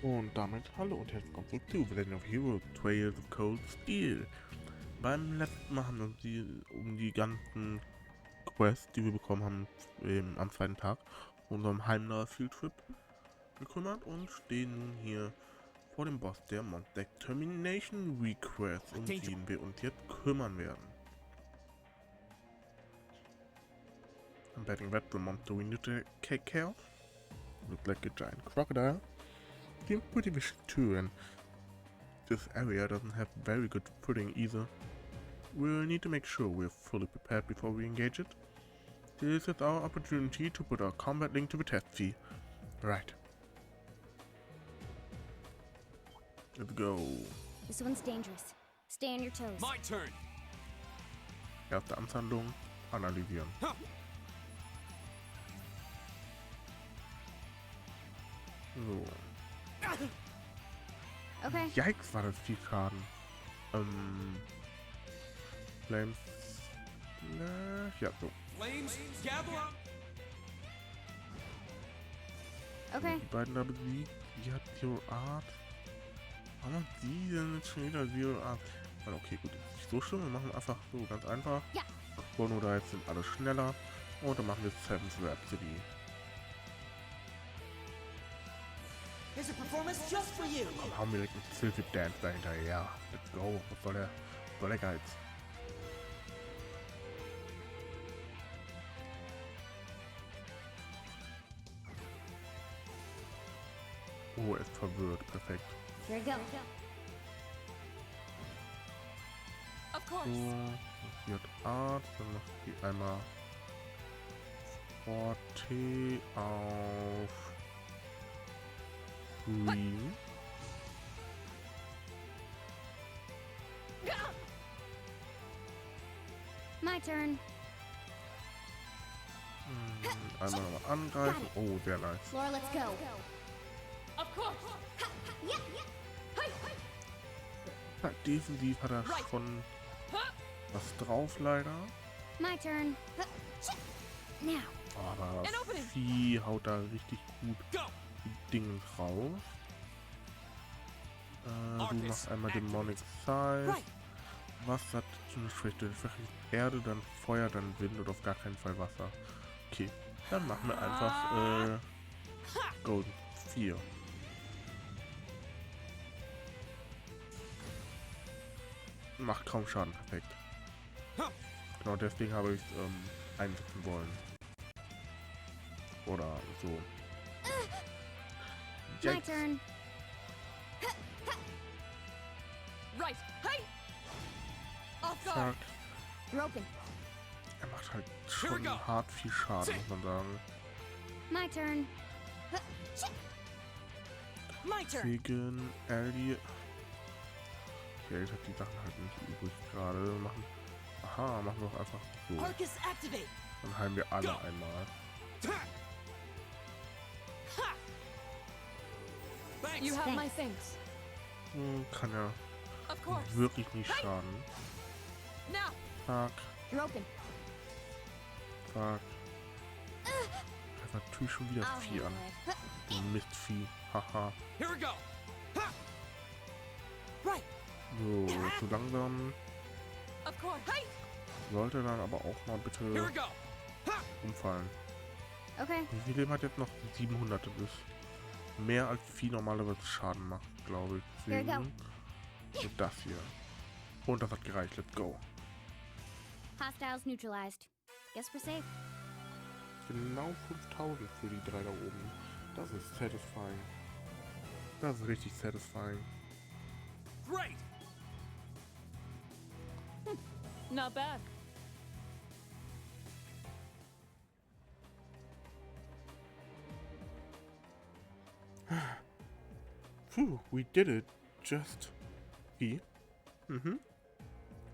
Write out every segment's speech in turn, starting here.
Und damit hallo und herzlich willkommen zurück zu The Legend of Heroes Trails of Cold Steel. Beim letzten Mal haben wir uns um die ganzen Quests, die wir bekommen haben am zweiten Tag unserem Heimnaher Fieldtrip gekümmert und stehen nun hier vor dem Boss der Monster Termination Request, um den wir uns jetzt kümmern werden. I'm betting that the monster we need to take care of looks like a giant crocodile. Seems pretty vicious too, and this area doesn't have very good footing either. We'll need to make sure we're fully prepared before we engage it. This is our opportunity to put our combat link to the test. See? Right. Let's go. This one's dangerous. Stay on your toes. My turn. Erste Amtshandlung, analysieren. So. Okay. Yikes, war das viel Schaden. Flames. Ja, so. Flames, gather up. Okay. Die beiden da besiegt. Die hat Zero Art. Warum hat sie denn jetzt schon wieder Zero Art? Also okay, gut, ist nicht so schlimm. Wir machen einfach so ganz einfach. Ja. Bono da jetzt sind alle schneller. Und dann machen wir Seventh Rhapsody. Here's a performance just for you. Komm, hauen wir direkt mit Sylphid Dance dahinter. Ja, let's go. Was soll der Geiz? Oh, er ist verwirrt. Perfekt. Here we go. Of course. So, sie hat Art. Dann macht die einmal Forte auf Green. My turn. Einmal nochmal angreifen. Oh, sehr nice. Laura, let's go. Of course. Yeah. Ja, defensiv hat er schon was drauf, leider. My turn. Now. Aber An opening. Vieh haut da richtig gut Go. die Dinge raus. Du machst einmal Demonic Size. Right. Wasser hat so eine Schwäche. Erde, dann Feuer, dann Wind und auf gar keinen Fall Wasser. Okay, dann machen wir einfach Golden 4. Macht kaum Schaden, perfekt. Genau deswegen habe ich es einsetzen wollen. Oder so. My Yikes. turn. Right. Hey. Off guard. Zack. Broken. Er macht halt Here we schon go. hart viel Schaden, muss man sagen. My turn. My turn. Wegen Ellie. Okay, ich hab die Sachen halt nicht übrig gerade. Machen wir doch einfach so. Arcus activate. Dann heilen wir alle Go. einmal. Thanks. You have my thanks. Kann ja Of course. wirklich nicht schaden. Now. Zack, Broken. zack. Greift natürlich schon wieder das I'll Vieh an. handle it. Du Mistvieh. Haha. Here we go. Right. So, zu langsam. Of course. Hey. Sollte dann aber auch mal Here we bitte go. umfallen. Okay. Wie viel Leben hat jetzt noch? 700 ist. Mehr als Vieh normalerweise Schaden macht, glaube ich. Here we go. Deswegen so das hier. Und das hat gereicht. Let's go. Hostiles neutralized. Guess we're safe. Genau 5000 für die drei da oben. Das ist satisfying. Das ist richtig satisfying. Great. Not bad. Phew, we did it. Just Vieh.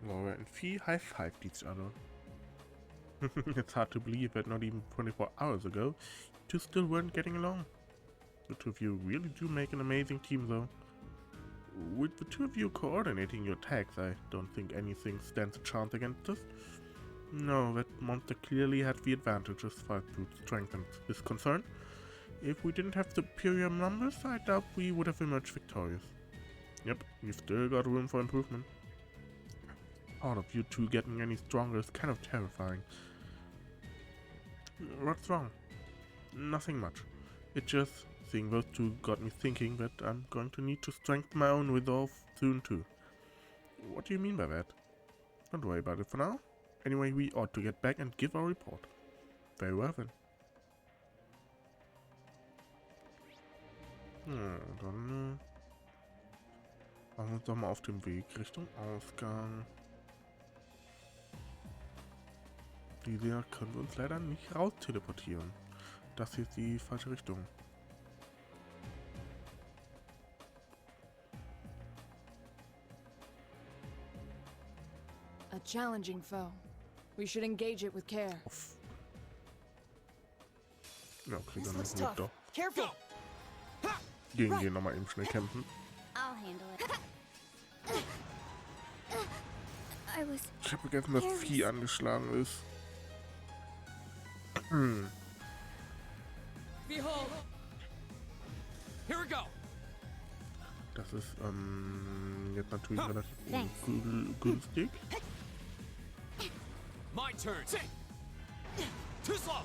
Laura and Vieh high-fived each other. It's hard to believe that not even 24 hours ago, you two still weren't getting along. The two of you really do make an amazing team, though. With the two of you coordinating your attacks, I don't think anything stands a chance against us. No, that monster clearly had the advantage as far as brute strength is concerned. If we didn't have superior numbers, I doubt we would have emerged victorious. Yep, we've still got room for improvement. All of you two getting any stronger is kind of terrifying. What's wrong? Nothing much. It just, seeing those two got me thinking that I'm going to need to strengthen my own resolve soon too. What do you mean by that? Don't worry about it for now. Anyway, we ought to get back and give our report. Very well then. Dann machen wir uns doch mal auf den Weg Richtung Ausgang. Hier können wir uns leider nicht raus teleportieren. Das hier ist die falsche Richtung. A challenging foe. We should engage it with care. Ja, okay, This dann looks müssen wir tough. doch Careful. gegen den nochmal eben schnell kämpfen. I'll handle it. I was Ich habe vergessen, dass Vieh angeschlagen ist. Behold. Here we go. Das ist jetzt natürlich relativ Thanks. günstig. My turn. Too slow.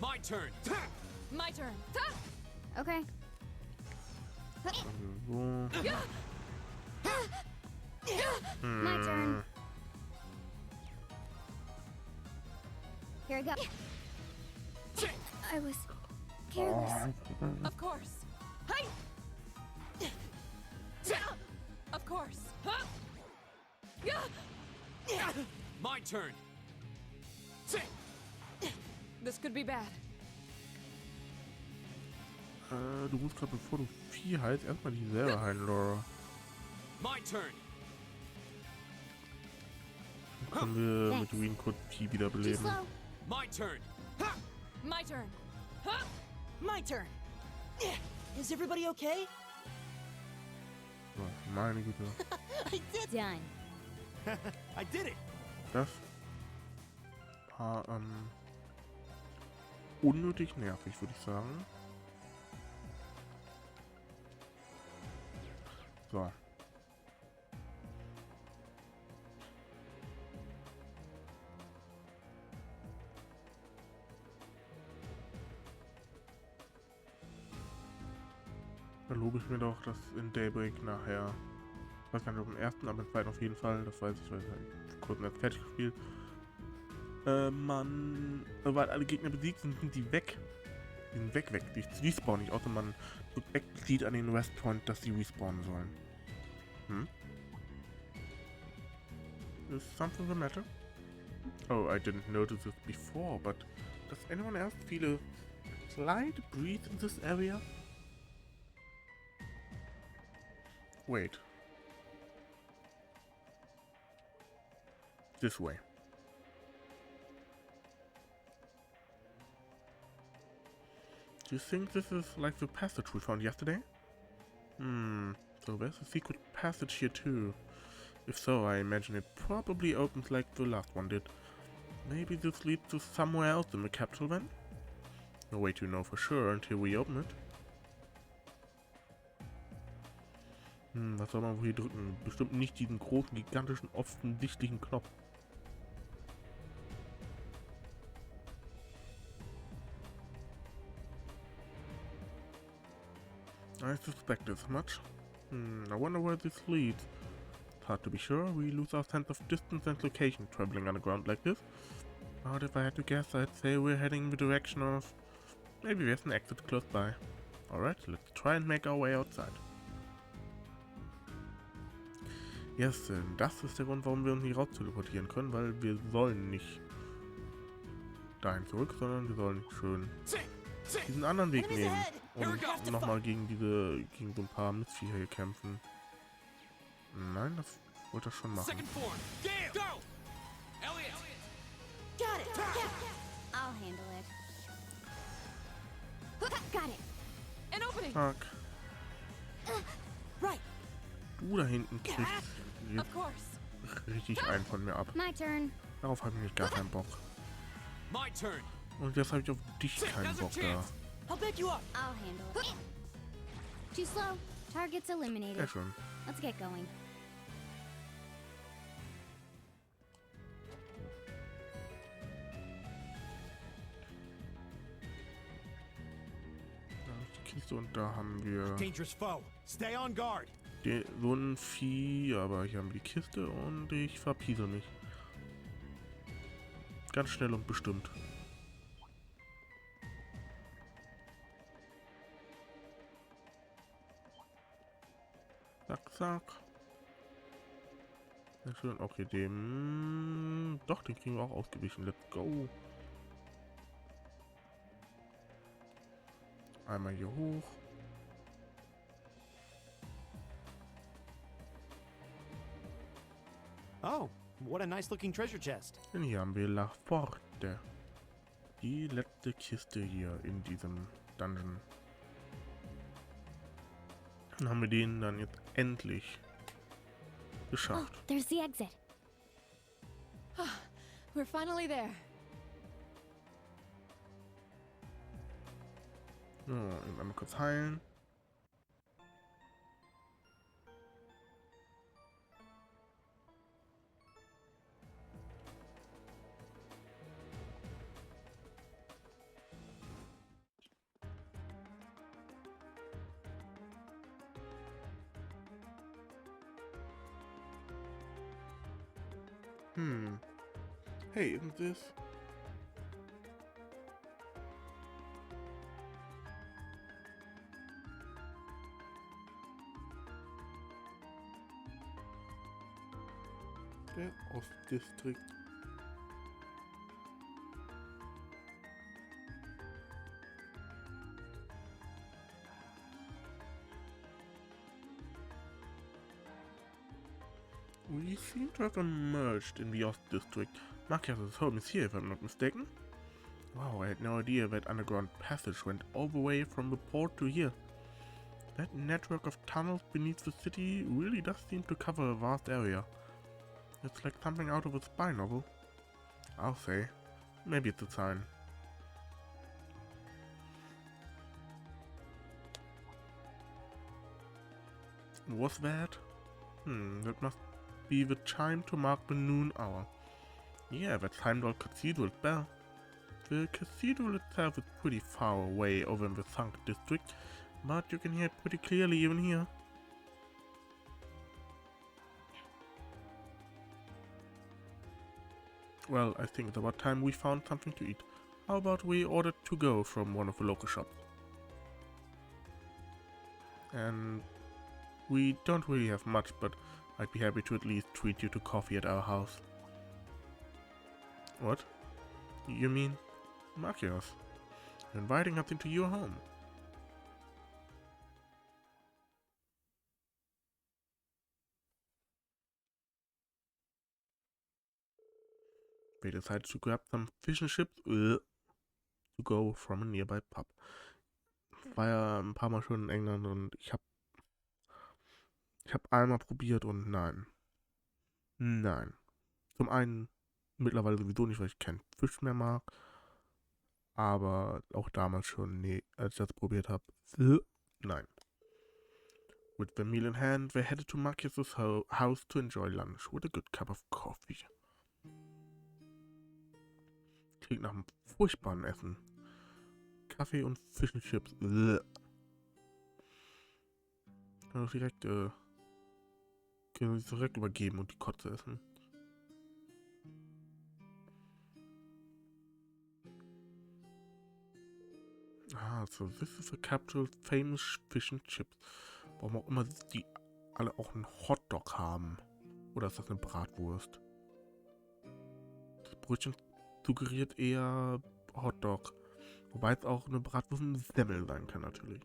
My turn. My turn. okay. So. My turn. Here I go. I was careless. Of course. Hey. Of course. Huh? My turn. This could be bad. Du musst gerade, bevor du Vieh heilst, erstmal dich selber heilen, Laura. My turn. Dann können wir mit Green kurz Vieh Too wiederbeleben. slow. My turn. My turn. My turn. Is everybody okay? So, meine Güte. I did. Done. I did it. Das war unnötig nervig, würde ich sagen. So. Da lobe ich mir doch, dass in Daybreak nachher, ich weiß gar nicht, ob im ersten, aber im zweiten auf jeden Fall, das weiß ich, weil ich vor kurzem erst fertig gespielt. Weil alle Gegner besiegt sind, sind die weg. Die sind weg. Die respawnen nicht, außer man drückt explizit an den Rest Point, dass die respawnen sollen. Is something the matter? Oh, I didn't notice this before, but does anyone else feel a slight breeze in this area? Wait. This way. Do you think this is like the passage we found yesterday? So there's a secret passage here too. If so, I imagine it probably opens like the last one did. Maybe this leads to somewhere else in the capital then? No way to know for sure until we open it. Was soll man wohl hier drücken? Bestimmt nicht diesen großen, gigantischen, offensichtlichen Knopf. I suspect as much. I wonder where this leads. It's hard to be sure. We lose our sense of distance and location traveling underground like this. But if I had to guess, I'd say we're heading in the direction of... Maybe there's an exit close by. Alright, let's try and make our way outside. Yes, das ist der Grund, warum wir uns nicht raus teleportieren können, weil wir sollen nicht dahin zurück, sondern wir sollen schön diesen anderen Weg nehmen und nochmal gegen so ein paar Missviecher kämpfen. Nein, das wollte er schon machen. Second form. Gale. Go. Elliot. Got it. I'll handle it. Got it. An opening. Fuck. Right. Du da hinten kriegst Of course. richtig einen von mir ab. My turn. Darauf habe ich nicht gar keinen Bock. My turn. Und jetzt habe ich auf dich keinen Bock da. I'll back you up. I'll handle it. Too slow. Targets Ja eliminated. schon. Let's get going. Da habe ich die Kiste und da haben wir Dangerous foe. Stay on guard. so ein Vieh, aber hier haben wir die Kiste und ich verpiese mich. Ganz schnell und bestimmt. Zack, zack. Sehr schön. Okay, dem... Doch, den kriegen wir auch ausgewichen. Let's go. Einmal hier hoch. Oh, what a nice looking treasure chest. Und hier haben wir La Forte. Die letzte Kiste hier in diesem Dungeon. Dann haben wir den dann jetzt endlich Oh, geschafft. there's the exit. We're finally there. So, eben einmal kurz heilen. Hey, isn't this? Der Ostdistrikt. We seem to have emerged in the Ost district. Machias' home is here, if I'm not mistaken. Wow, I had no idea that underground passage went all the way from the port to here. That network of tunnels beneath the city really does seem to cover a vast area. It's like something out of a spy novel. I'll say. Maybe it's a sign. Was that? That must be the chime to mark the noon hour. Yeah, that's Heimdall Cathedral's bell. The cathedral itself is pretty far away over in the sunk district, but you can hear it pretty clearly even here. Well, I think it's about time we found something to eat. How about we order to go from one of the local shops? And we don't really have much, but I'd be happy to at least treat you to coffee at our house. What? You mean Machias? You're inviting us into your home. They decided to grab some fish and chips to go from a nearby pub. Ich war ja ein paar Mal schon in England und ich hab einmal probiert und nein. Nein. Zum einen mittlerweile sowieso nicht, weil ich keinen Fisch mehr mag. Aber auch damals schon, nee, als ich das probiert habe. Nein. With the meal in hand, they headed to Machias' house to enjoy lunch with a good cup of coffee. Klingt nach einem furchtbaren Essen. Kaffee und Fish and Chips. Kann doch direkt, können wir uns direkt übergeben und die Kotze essen. Ah, so this is the capital's famous fish and chips. Warum auch immer die alle auch einen Hotdog haben. Oder ist das eine Bratwurst? Das Brötchen suggeriert eher Hotdog. Wobei es auch eine Bratwurst und Semmel sein kann natürlich.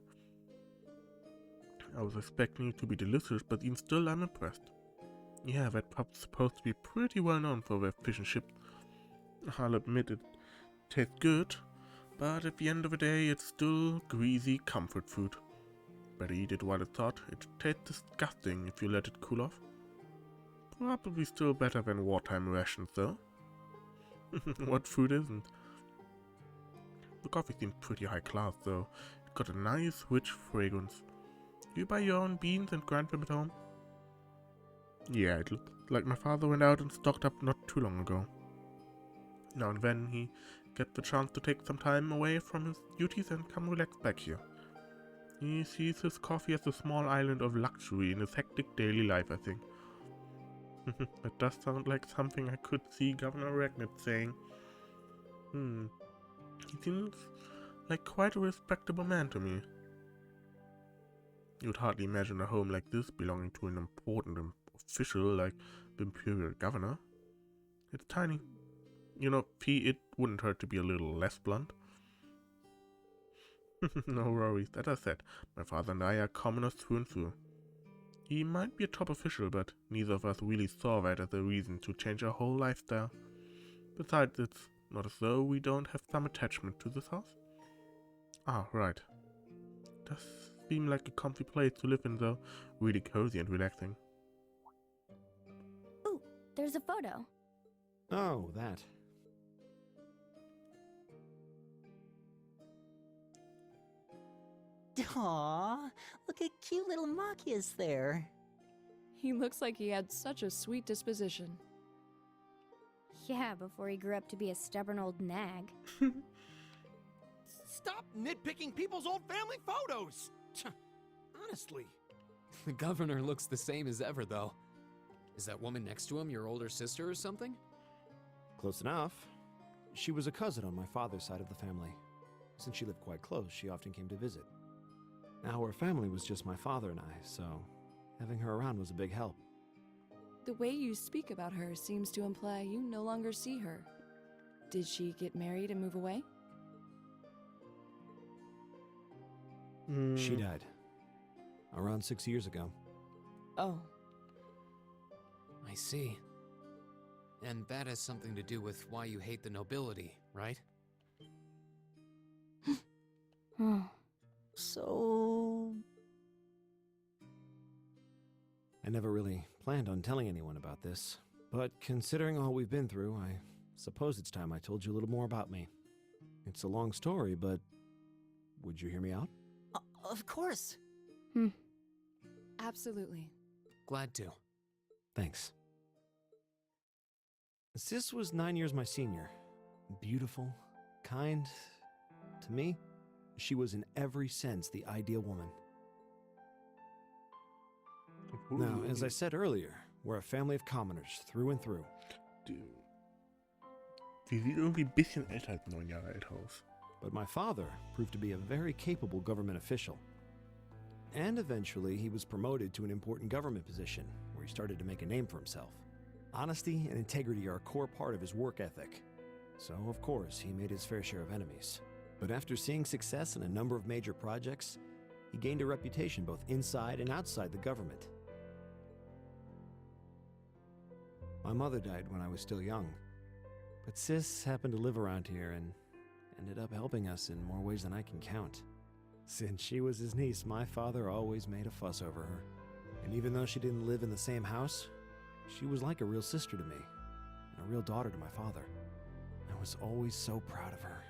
I was expecting it to be delicious, but even still I'm impressed. Yeah, that pub's supposed to be pretty well known for their fish and chips. I'll admit it tastes good, but at the end of the day it's still greasy comfort food. Better eat it while it's hot. It tastes disgusting if you let it cool off. Probably still better than wartime rations though. What food isn't? The coffee seemed pretty high class though. It got a nice, rich fragrance. Do you buy your own beans and grind them at home? Yeah, it looked like my father went out and stocked up not too long ago. Now and then he gets the chance to take some time away from his duties and come relax back here. He sees his coffee as a small island of luxury in his hectic daily life, I think. That does sound like something I could see Governor Ragnet saying. He seems like quite a respectable man to me. You'd hardly imagine a home like this belonging to an important official like the Imperial Governor. It's tiny. You know, it wouldn't hurt to be a little less blunt. No worries, as I said, my father and I are commoners through and through. He might be a top official, but neither of us really saw that as a reason to change our whole lifestyle. Besides, it's not as though we don't have some attachment to this house. Ah, right. Does seem like a comfy place to live in though, really cozy and relaxing. Ooh, there's a photo. Oh, that. Aw, look at cute little Machias there. He looks like he had such a sweet disposition. Yeah, before he grew up to be a stubborn old nag. Stop nitpicking people's old family photos! Honestly. The governor looks the same as ever, though. Is that woman next to him your older sister or something? Close enough. She was a cousin on my father's side of the family. Since she lived quite close, she often came to visit. Our family was just my father and I, so having her around was a big help. The way you speak about her seems to imply you no longer see her. Did she get married and move away? She died. Around 6 years ago. Oh, I see. And that has something to do with why you hate the nobility, right? So... I never really planned on telling anyone about this, but considering all we've been through, I suppose it's time I told you a little more about me. It's a long story, but would you hear me out? Of course. absolutely. Glad to. Thanks. Sis was 9 years my senior. Beautiful, kind. To me, she was in every sense the ideal woman. Now, as I said earlier, we're a family of commoners, through and through. Sie sieht irgendwie ein bisschen älter als 9 Jahre alt aus. But my father proved to be a very capable government official. And eventually, he was promoted to an important government position, where he started to make a name for himself. Honesty and integrity are a core part of his work ethic. So, of course, he made his fair share of enemies. But after seeing success in a number of major projects, he gained a reputation both inside and outside the government. My mother died when I was still young, but Sis happened to live around here and ended up helping us in more ways than I can count. Since she was his niece, my father always made a fuss over her. And even though she didn't live in the same house, she was like a real sister to me, and a real daughter to my father. I was always so proud of her.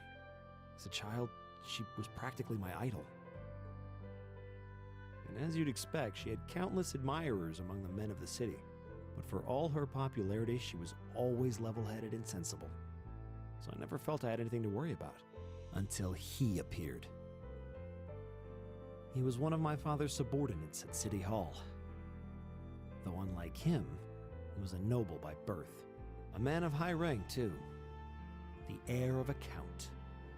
As a child, she was practically my idol. And as you'd expect, she had countless admirers among the men of the city. But for all her popularity, she was always level-headed and sensible. So I never felt I had anything to worry about, until he appeared. He was one of my father's subordinates at City Hall. Though unlike him, he was a noble by birth. A man of high rank, too. The heir of a count.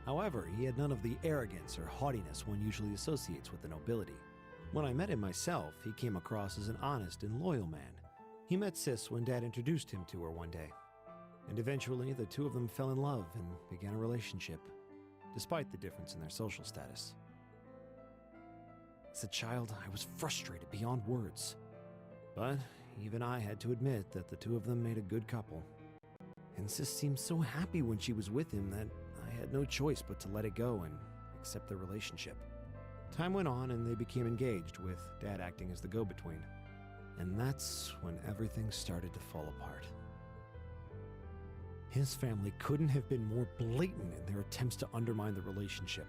However, he had none of the arrogance or haughtiness one usually associates with the nobility. When I met him myself, he came across as an honest and loyal man. He met Sis when Dad introduced him to her one day. And eventually, the two of them fell in love and began a relationship, despite the difference in their social status. As a child, I was frustrated beyond words. But even I had to admit that the two of them made a good couple. And Sis seemed so happy when she was with him that I had no choice but to let it go and accept their relationship. Time went on and they became engaged, with Dad acting as the go-between. And that's when everything started to fall apart. His family couldn't have been more blatant in their attempts to undermine the relationship.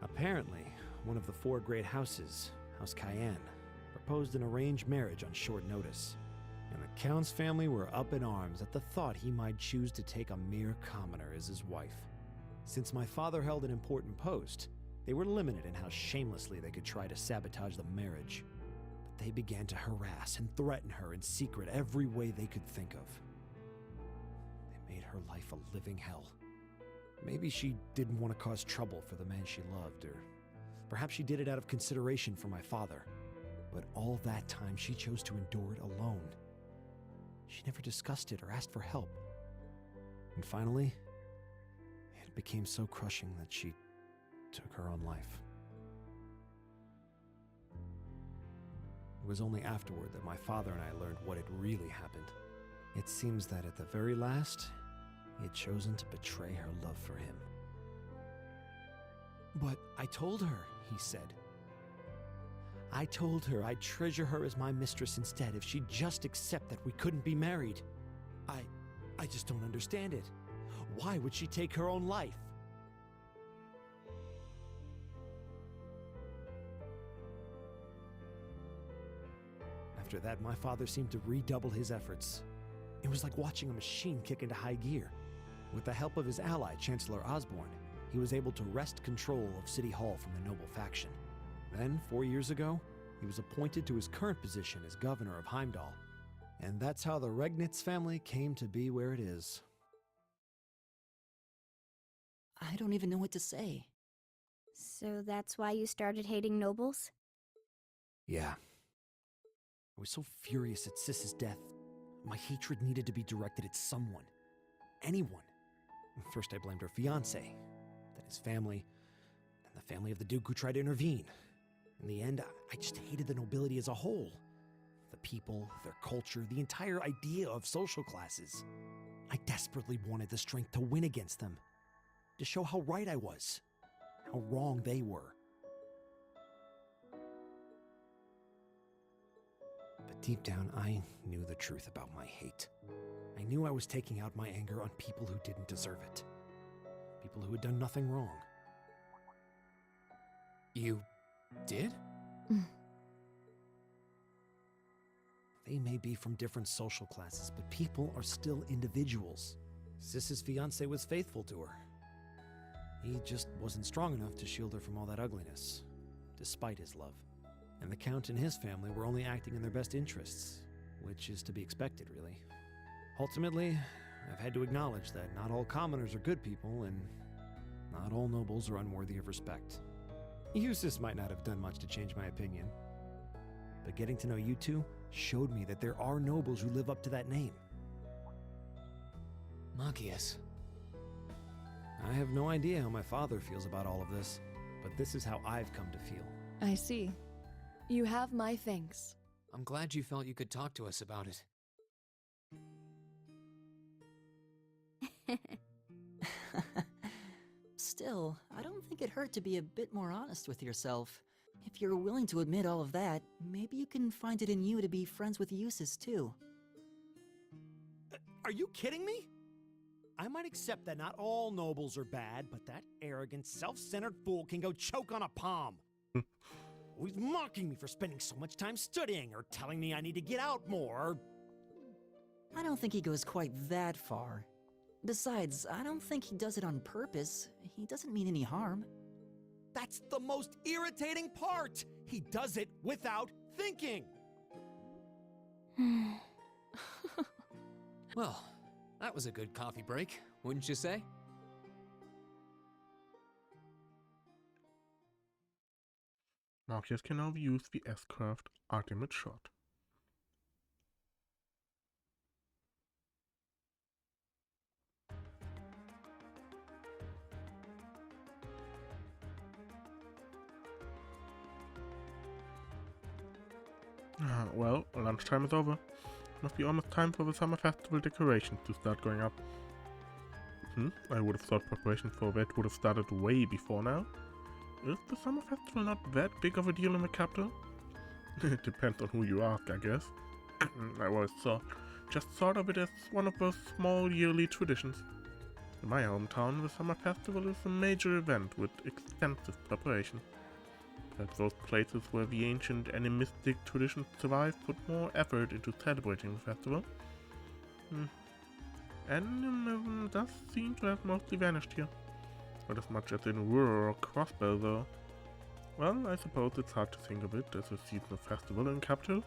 Apparently, one of the 4 great houses, House Cayenne, proposed an arranged marriage on short notice, and the Count's family were up in arms at the thought he might choose to take a mere commoner as his wife. Since my father held an important post, they were limited in how shamelessly they could try to sabotage the marriage. But they began to harass and threaten her in secret every way they could think of. They made her life a living hell. Maybe she didn't want to cause trouble for the man she loved, or perhaps she did it out of consideration for my father. But all that time, she chose to endure it alone. She never discussed it or asked for help. And finally, it became so crushing that she took her own life. It was only afterward that my father and I learned what had really happened. It seems that at the very last, he had chosen to betray her love for him. "But I told her," he said. "I told her I'd treasure her as my mistress instead if she'd just accept that we couldn't be married. I just don't understand it. Why would she take her own life?" After that, my father seemed to redouble his efforts. It was like watching a machine kick into high gear. With the help of his ally, Chancellor Osborne, he was able to wrest control of City Hall from the noble faction. Then, 4 years ago, he was appointed to his current position as governor of Heimdall. And that's how the Regnitz family came to be where it is. I don't even know what to say. So that's why you started hating nobles? Yeah. I was so furious at Sis's death. My hatred needed to be directed at someone. Anyone. First I blamed her fiancé, then his family, then the family of the Duke who tried to intervene. In the end, I just hated the nobility as a whole. The people, their culture, the entire idea of social classes. I desperately wanted the strength to win against them, to show how right I was, how wrong they were. But deep down, I knew the truth about my hate. I knew I was taking out my anger on people who didn't deserve it. People who had done nothing wrong. You did? They may be from different social classes, but people are still individuals. Sis's fiancé was faithful to her. He just wasn't strong enough to shield her from all that ugliness, despite his love. And the Count and his family were only acting in their best interests, which is to be expected, really. Ultimately, I've had to acknowledge that not all commoners are good people, and not all nobles are unworthy of respect. Eustace might not have done much to change my opinion, but getting to know you two showed me that there are nobles who live up to that name. Machias. I have no idea how my father feels about all of this, but this is how I've come to feel. I see. You have my thanks. I'm glad you felt you could talk to us about it. Still, I don't think it hurt to be a bit more honest with yourself. If you're willing to admit all of that, maybe you can find it in you to be friends with Eustace too. Are you kidding me? I might accept that not all nobles are bad, but that arrogant, self-centered fool can go choke on a palm. Always mocking me for spending so much time studying, or telling me I need to get out more. I don't think he goes quite that far. Besides, I don't think he does it on purpose. He doesn't mean any harm. That's the most irritating part! He does it without thinking! Well, that was a good coffee break, wouldn't you say? Machias can now use the S-Craft Ultimate Shot. Well, lunchtime is over. Must be almost time for the summer festival decorations to start going up. I would have thought preparations for that would have started way before now. Is the summer festival not that big of a deal in the capital? It depends on who you ask, I guess. I always thought just thought of it as one of those small yearly traditions. In my hometown, the summer festival is a major event with extensive preparation. Perhaps those places where the ancient animistic traditions survive put more effort into celebrating the festival. Animism does seem to have mostly vanished here. Not as much as in rural Crossbow, though. Well, I suppose it's hard to think of it as a seasonal festival in capital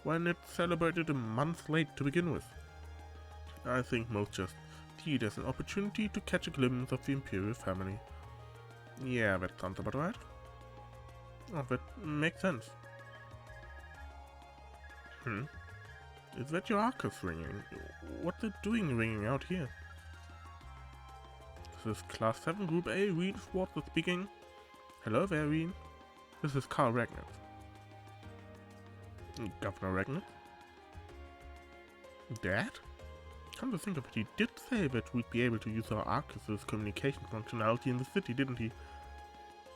when it's celebrated a month late to begin with. I think most just see it as an opportunity to catch a glimpse of the imperial family. Yeah, that sounds about right. Oh, that makes sense. Is that your Arcus ringing? What's it doing ringing out here? This is Class 7 Group A, Reed Schwartz speaking. Hello there, Reed. This is Karl Regnitz. Governor Regnitz? Dad? Come to think of it, he did say that we'd be able to use our Arcus's communication functionality in the city, didn't he?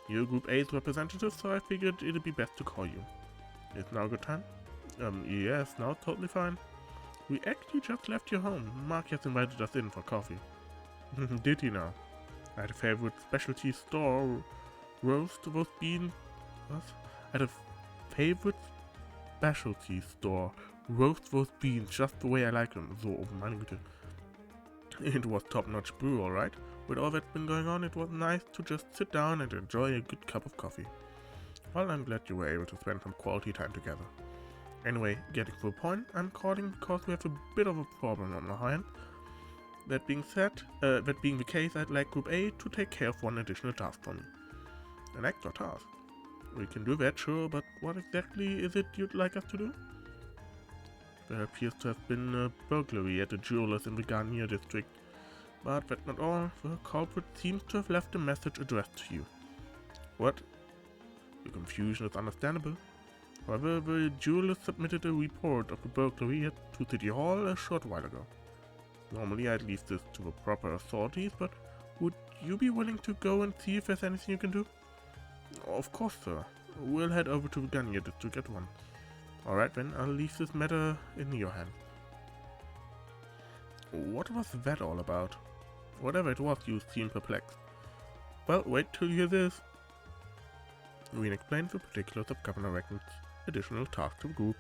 You're Group A's representative, so I figured it'd be best to call you. Is now a good time? Yes, now totally fine. We actually just left your home. Machias invited us in for coffee. Did he now? I had a favorite specialty store, roast roast bean. What? I had a favorite specialty store, roast beans, just the way I like them. So, oh meine Güte. It was top-notch brew, alright. With all that's been going on, it was nice to just sit down and enjoy a good cup of coffee. Well, I'm glad you were able to spend some quality time together. Anyway, getting to the point, I'm calling because we have a bit of a problem on our hands. That being the case, I'd like Group A to take care of one additional task for me. An extra task? We can do that, sure, but what exactly is it you'd like us to do? There appears to have been a burglary at a jeweler's in the Barriere district. But that's not all. The culprit seems to have left a message addressed to you. What? Your confusion is understandable. However, the jeweler submitted a report of the burglary to City Hall a short while ago. Normally I'd leave this to the proper authorities, but would you be willing to go and see if there's anything you can do? Of course, sir. We'll head over to the Barriere district at once. Alright then, I'll leave this matter in your hands. What was that all about? Whatever it was, you seem perplexed. Well, wait till you hear this. Reen explains the particulars of Governor Reckon's additional task to the group.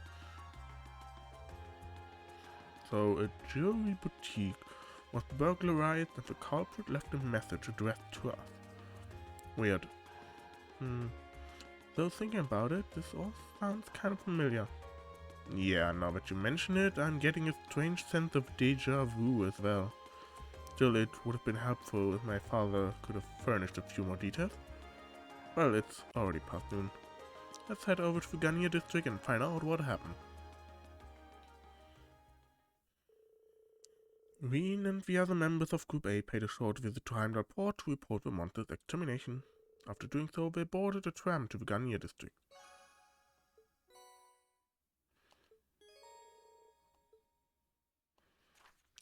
So, a jewelry boutique was burglarized and the culprit left a message addressed to us. Weird. So thinking about it, this all sounds kind of familiar. Yeah, now that you mention it, I'm getting a strange sense of deja vu as well. Still, it would have been helpful if my father could have furnished a few more details. Well, it's already past noon. Let's head over to the Barriere district and find out what happened. Reen and the other members of Group A paid a short visit to Heimdall Port to report the monster's extermination. After doing so, they boarded a tram to the Barriere district.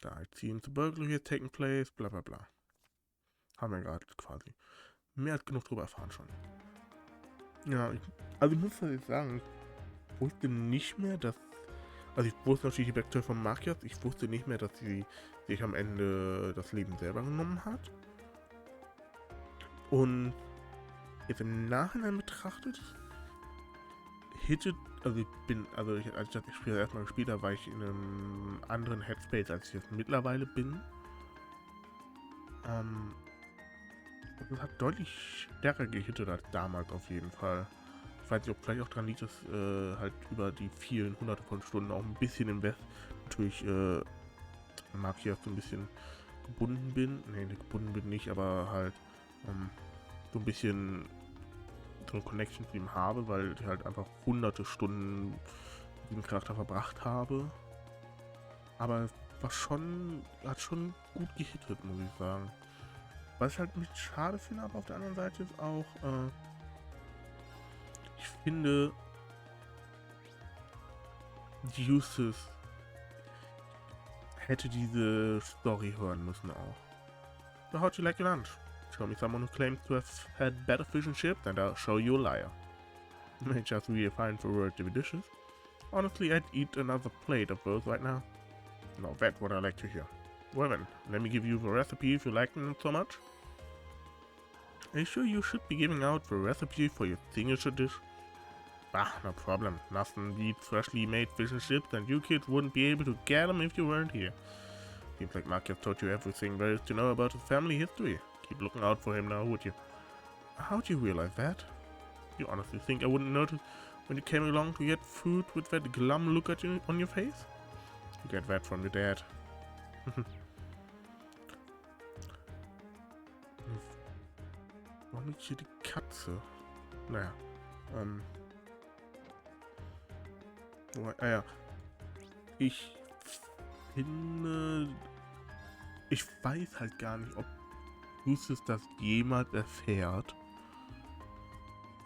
Da it seems the burglary has taken place, bla bla bla. Haben wir gerade quasi mehr als genug drüber erfahren schon. Ja, ich muss tatsächlich sagen, ich wusste nicht mehr, dass... Also ich wusste natürlich die Backstory von Machias, ich wusste nicht mehr, dass sie sich am Ende das Leben selber genommen hat. Und jetzt im Nachhinein betrachtet, als ich das Spiel erstmal gespielt habe, war ich in einem anderen Headspace, als ich jetzt mittlerweile bin. Das hat deutlich stärker gehittet als damals auf jeden Fall. Ich weiß nicht, ob vielleicht auch daran liegt, dass halt über die vielen hunderte von Stunden auch ein bisschen im West natürlich Machias so ein bisschen gebunden bin. Ne, gebunden bin nicht, aber halt so ein bisschen so eine Connection zu ihm habe, weil ich halt einfach hunderte Stunden mit dem Charakter verbracht habe. Aber es war hat schon gut gehittet, muss ich sagen. Was ich halt nicht schade finde, aber auf der anderen Seite ist auch, ich finde, die Justus hätte diese Story hören müssen auch. So how'd you like your lunch? Show me someone who claims to have had better fish and chips and I'll show you a liar. I just really find the word delicious. Honestly, I'd eat another plate of those right now. Now that's what I like to hear. Well then, let me give you the recipe if you like them so much. Are you sure you should be giving out the recipe for your signature dish? Ah, no problem. Nothing beats freshly made fish and chips, and you kids wouldn't be able to get them if you weren't here. Seems like Machias taught you everything there is to know about his family history. Keep looking out for him now, would you? How'd you realize that? You honestly think I wouldn't notice when you came along to get food with that glum look at you on your face? You get that from your dad. Warum liegt hier die Katze? Naja, ja. Ich finde... Ich weiß halt gar nicht, ob Justus das jemals erfährt.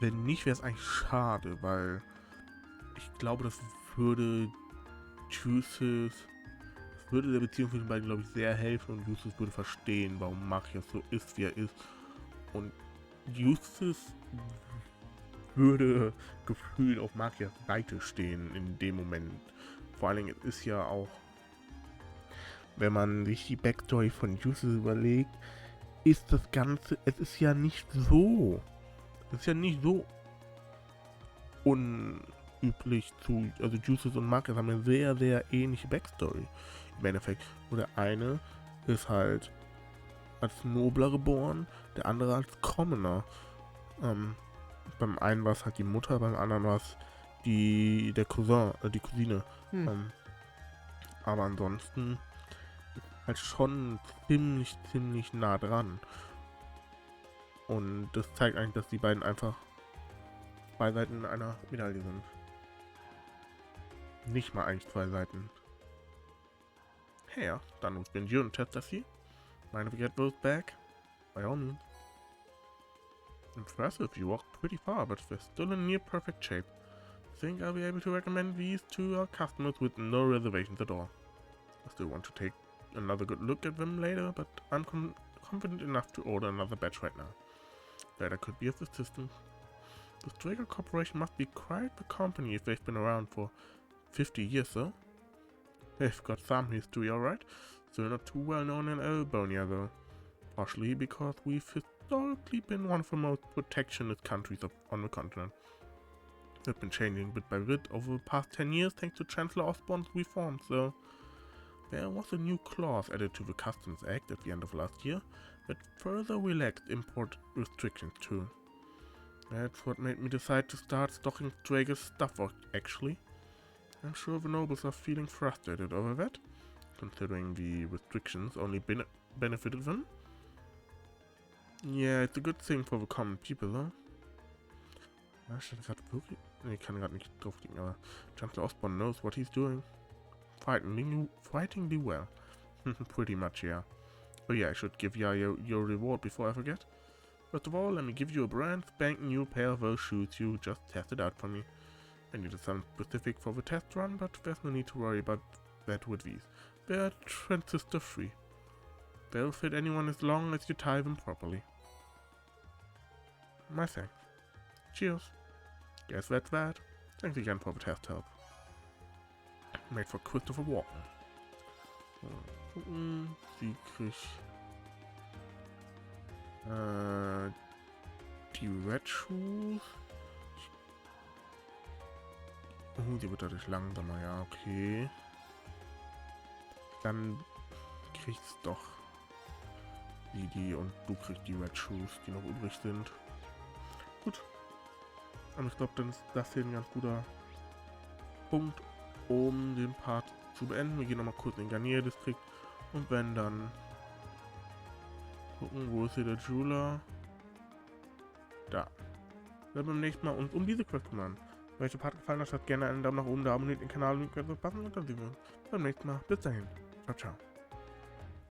Wenn nicht, wäre es eigentlich schade, weil ich glaube, das würde Justus... Das würde der Beziehung zwischen beiden, glaube ich, sehr helfen und Justus würde verstehen, warum Machias so ist, wie er ist. Und Justus würde gefühlt auf Machias Seite stehen in dem Moment. Vor allen Dingen, es ist ja auch, wenn man sich die Backstory von Justus überlegt, ist das Ganze, es ist ja nicht so unüblich zu, also Justus und Machias haben eine sehr, sehr ähnliche Backstory im Endeffekt. Nur der eine ist halt als Nobler geboren, der andere als Commoner. Beim einen war es halt die Mutter, beim anderen war es der Cousin, die Cousine. Aber ansonsten halt schon ziemlich nah dran. Und das zeigt eigentlich, dass die beiden einfach zwei Seiten einer Medaille sind. Nicht mal eigentlich zwei Seiten. Hey, ja, dann we've been you and test that here. Mind if we get those back? By all means. Impressive, you walked pretty far, but they're still in near perfect shape. Think I'll be able to recommend these to our customers with no reservations at all. I still want to take another good look at them later, but I'm confident enough to order another batch right now. That I could be of assistance. The Straker Corporation must be quite the company if they've been around for 50 years, though. They've got some history, alright. So not too well known in Erebonia, though. Partially because we've historically been one of the most protectionist countries on the continent. They've been changing bit by bit over the past 10 years thanks to Chancellor Osborne's reforms, though. There was a new clause added to the Customs Act at the end of last year that further relaxed import restrictions too. That's what made me decide to start stocking Straker's stuff, actually. I'm sure the nobles are feeling frustrated over that, considering the restrictions only benefited them. Yeah, it's a good thing for the common people, though. Ich kann gerade nicht draufklicken, aber Chancellor Osborne knows what he's doing. Frighteningly well. Pretty much, yeah. Oh yeah, I should give ya your reward before I forget. First of all, let me give you a brand spanking new pair of those shoes you just tested out for me. I needed something specific for the test run, but there's no need to worry about that with these. They're transistor free. They'll fit anyone as long as you tie them properly. My thanks. Cheers. Guess that's that. Thanks again for the test help. Made for Christopher Walken. Sie kriegt die Red Shoes. Sie wird dadurch langsamer, ja, okay. Dann kriegst doch die und du kriegst die Red Shoes, die noch übrig sind. Gut. Und ich glaube, dann ist das hier ein ganz guter Punkt, um den Part zu beenden. Wir gehen nochmal kurz in den Garnier-Distrikt und wenn dann gucken, wo ist hier der Jeweler? Da. Dann beim nächsten Mal uns um diese Quest kümmern. Wenn euch der Part gefallen hat, lasst gerne einen Daumen nach oben da, abonniert den Kanal und könnt was passen und dann sehen wir uns beim nächsten Mal. Bis dahin. Ciao, ciao.